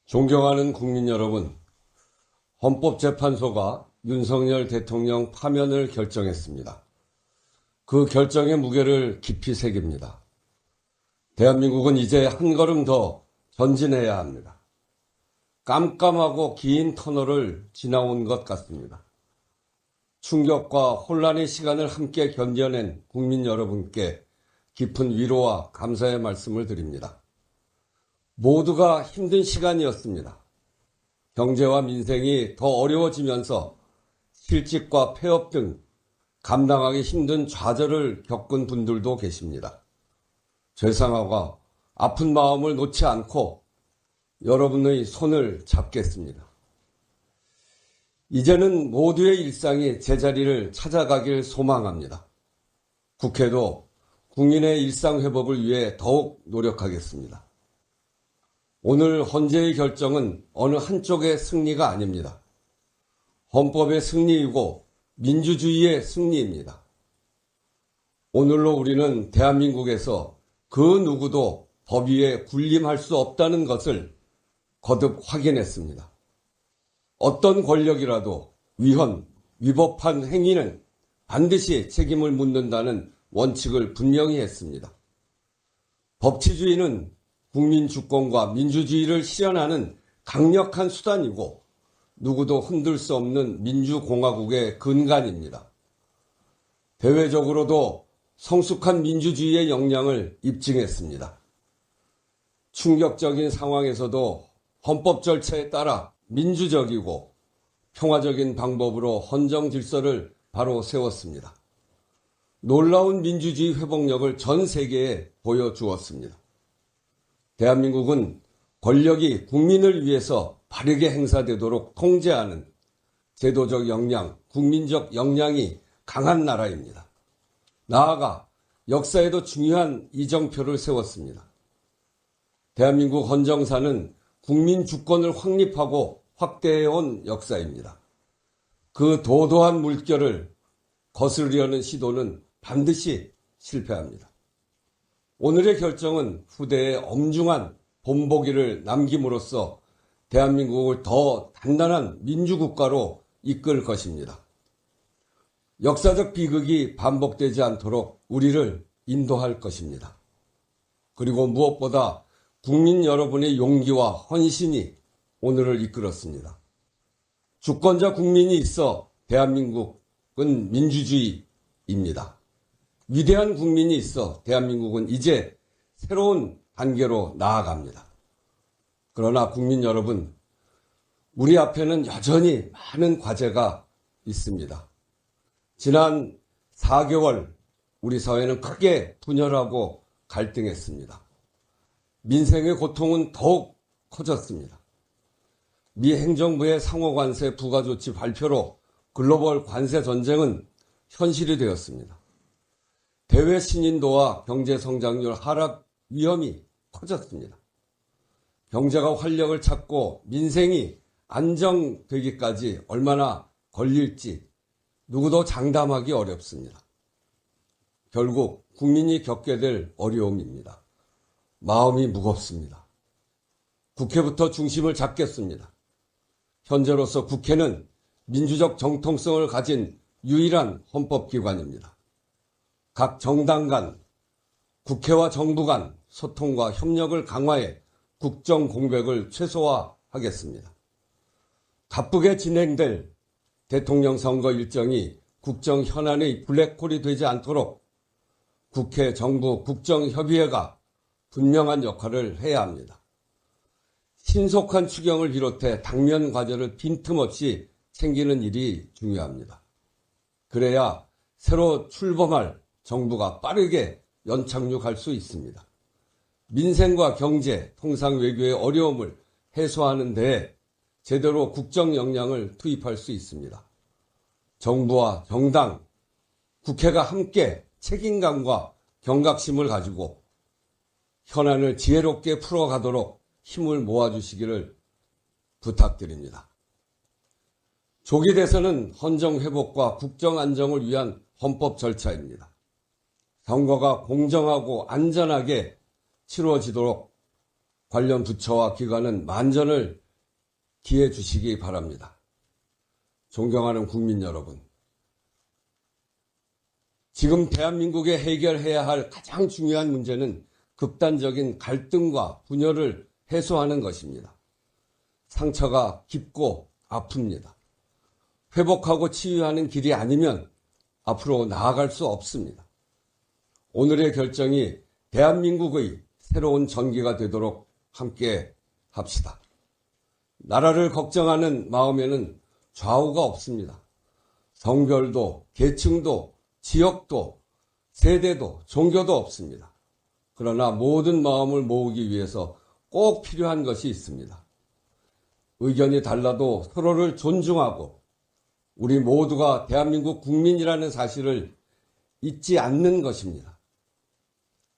존경하는 국민 여러분, 헌법재판소가 윤석열 대통령 파면을 결정했습니다. 그 결정의 무게를 깊이 새깁니다. 대한민국은 이제 한 걸음 더 전진해야 합니다. 깜깜하고 긴 터널을 지나온 것 같습니다. 충격과 혼란의 시간을 함께 견뎌낸 국민 여러분께 깊은 위로와 감사의 말씀을 드립니다. 모두가 힘든 시간이었습니다. 경제와 민생이 더 어려워지면서 실직과 폐업 등 감당하기 힘든 좌절을 겪은 분들도 계십니다. 죄송하고 아픈 마음을 놓지 않고 여러분의 손을 잡겠습니다. 이제는 모두의 일상이 제자리를 찾아가길 소망합니다. 국회도 국민의 일상 회복을 위해 더욱 노력하겠습니다. 오늘 헌재의 결정은 어느 한쪽의 승리가 아닙니다. 헌법의 승리이고 민주주의의 승리입니다. 오늘로 우리는 대한민국에서 그 누구도 법 위에 군림할 수 없다는 것을 거듭 확인했습니다. 어떤 권력이라도 위법한 행위는 반드시 책임을 묻는다는 원칙을 분명히 했습니다. 법치주의는 국민 주권과 민주주의를 실현하는 강력한 수단이고 누구도 흔들 수 없는 민주공화국의 근간입니다. 대외적으로도 성숙한 민주주의의 역량을 입증했습니다. 충격적인 상황에서도 헌법 절차에 따라 민주적이고 평화적인 방법으로 헌정 질서를 바로 세웠습니다. 놀라운 민주주의 회복력을 전 세계에 보여주었습니다. 대한민국은 권력이 국민을 위해서 바르게 행사되도록 통제하는 제도적 역량, 국민적 역량이 강한 나라입니다. 나아가 역사에도 중요한 이정표를 세웠습니다. 대한민국 헌정사는 국민 주권을 확립하고 확대해온 역사입니다. 그 도도한 물결을 거스르려는 시도는 반드시 실패합니다. 오늘의 결정은 후대에 엄중한 본보기를 남김으로써 대한민국을 더 단단한 민주국가로 이끌 것입니다. 역사적 비극이 반복되지 않도록 우리를 인도할 것입니다. 그리고 무엇보다 국민 여러분의 용기와 헌신이 오늘을 이끌었습니다. 주권자 국민이 있어 대한민국은 민주주의입니다. 위대한 국민이 있어 대한민국은 이제 새로운 단계로 나아갑니다. 그러나 국민 여러분, 우리 앞에는 여전히 많은 과제가 있습니다. 지난 4개월 우리 사회는 크게 분열하고 갈등했습니다. 민생의 고통은 더욱 커졌습니다. 미 행정부의 상호관세 부가조치 발표로 글로벌 관세 전쟁은 현실이 되었습니다. 대외 신인도와 경제 성장률 하락 위험이 커졌습니다. 경제가 활력을 찾고 민생이 안정되기까지 얼마나 걸릴지 누구도 장담하기 어렵습니다. 결국 국민이 겪게 될 어려움입니다. 마음이 무겁습니다. 국회부터 중심을 잡겠습니다. 현재로서 국회는 민주적 정통성을 가진 유일한 헌법기관입니다. 각 정당 간, 국회와 정부 간 소통과 협력을 강화해 국정 공백을 최소화하겠습니다. 바쁘게 진행될 대통령 선거 일정이 국정 현안의 블랙홀이 되지 않도록 국회, 정부, 국정협의회가 분명한 역할을 해야 합니다. 신속한 추경을 비롯해 당면 과제를 빈틈없이 챙기는 일이 중요합니다. 그래야 새로 출범할 정부가 빠르게 연착륙할 수 있습니다. 민생과 경제, 통상 외교의 어려움을 해소하는 데 제대로 국정 역량을 투입할 수 있습니다. 정부와 정당, 국회가 함께 책임감과 경각심을 가지고 현안을 지혜롭게 풀어가도록 힘을 모아주시기를 부탁드립니다. 조기 대선은 헌정 회복과 국정 안정을 위한 헌법 절차입니다. 선거가 공정하고 안전하게 치루어지도록 관련 부처와 기관은 만전을 기해 주시기 바랍니다. 존경하는 국민 여러분, 지금 대한민국에 해결해야 할 가장 중요한 문제는 극단적인 갈등과 분열을 해소하는 것입니다. 상처가 깊고 아픕니다. 회복하고 치유하는 길이 아니면 앞으로 나아갈 수 없습니다. 오늘의 결정이 대한민국의 새로운 전기가 되도록 함께 합시다. 나라를 걱정하는 마음에는 좌우가 없습니다. 성별도, 계층도, 지역도, 세대도, 종교도 없습니다. 그러나 모든 마음을 모으기 위해서 꼭 필요한 것이 있습니다. 의견이 달라도 서로를 존중하고 우리 모두가 대한민국 국민이라는 사실을 잊지 않는 것입니다.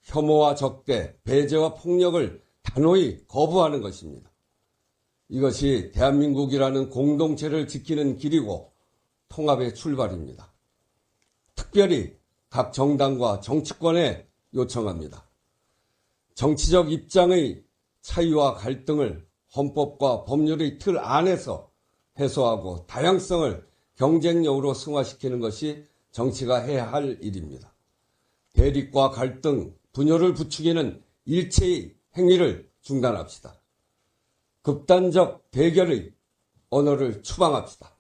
혐오와 적대, 배제와 폭력을 단호히 거부하는 것입니다. 이것이 대한민국이라는 공동체를 지키는 길이고 통합의 출발입니다. 특별히 각 정당과 정치권에 요청합니다. 정치적 입장의 차이와 갈등을 헌법과 법률의 틀 안에서 해소하고 다양성을 경쟁력으로 승화시키는 것이 정치가 해야 할 일입니다. 대립과 갈등, 분열을 부추기는 일체의 행위를 중단합시다. 극단적 대결의 언어를 추방합시다.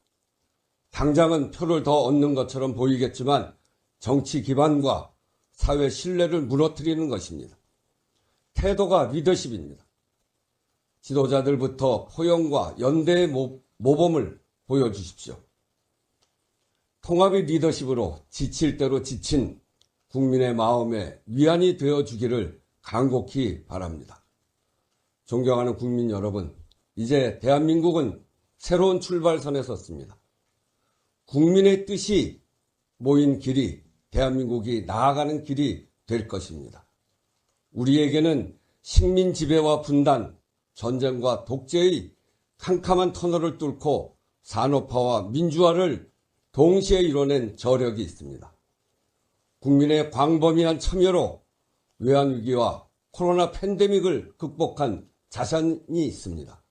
당장은 표를 더 얻는 것처럼 보이겠지만 정치 기반과 사회 신뢰를 무너뜨리는 것입니다. 태도가 리더십입니다. 지도자들부터 포용과 연대의 모범을 보여주십시오. 통합의 리더십으로 지칠 대로 지친 국민의 마음에 위안이 되어주기를 간곡히 바랍니다. 존경하는 국민 여러분, 이제 대한민국은 새로운 출발선에 섰습니다. 국민의 뜻이 모인 길이 대한민국이 나아가는 길이 될 것입니다. 우리에게는 식민 지배와 분단, 전쟁과 독재의 캄캄한 터널을 뚫고 산업화와 민주화를 동시에 이뤄낸 저력이 있습니다. 국민의 광범위한 참여로 외환위기와 코로나 팬데믹을 극복한 자산이 있습니다.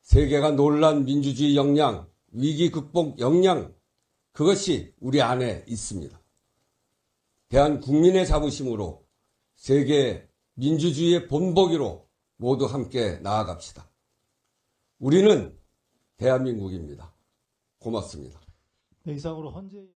세계가 놀란 민주주의 역량, 위기 극복 역량, 그것이 우리 안에 있습니다. 대한 국민의 자부심으로 세계 민주주의의 본보기로 모두 함께 나아갑시다. 우리는 대한민국입니다. 고맙습니다. 네, 이상으로 헌재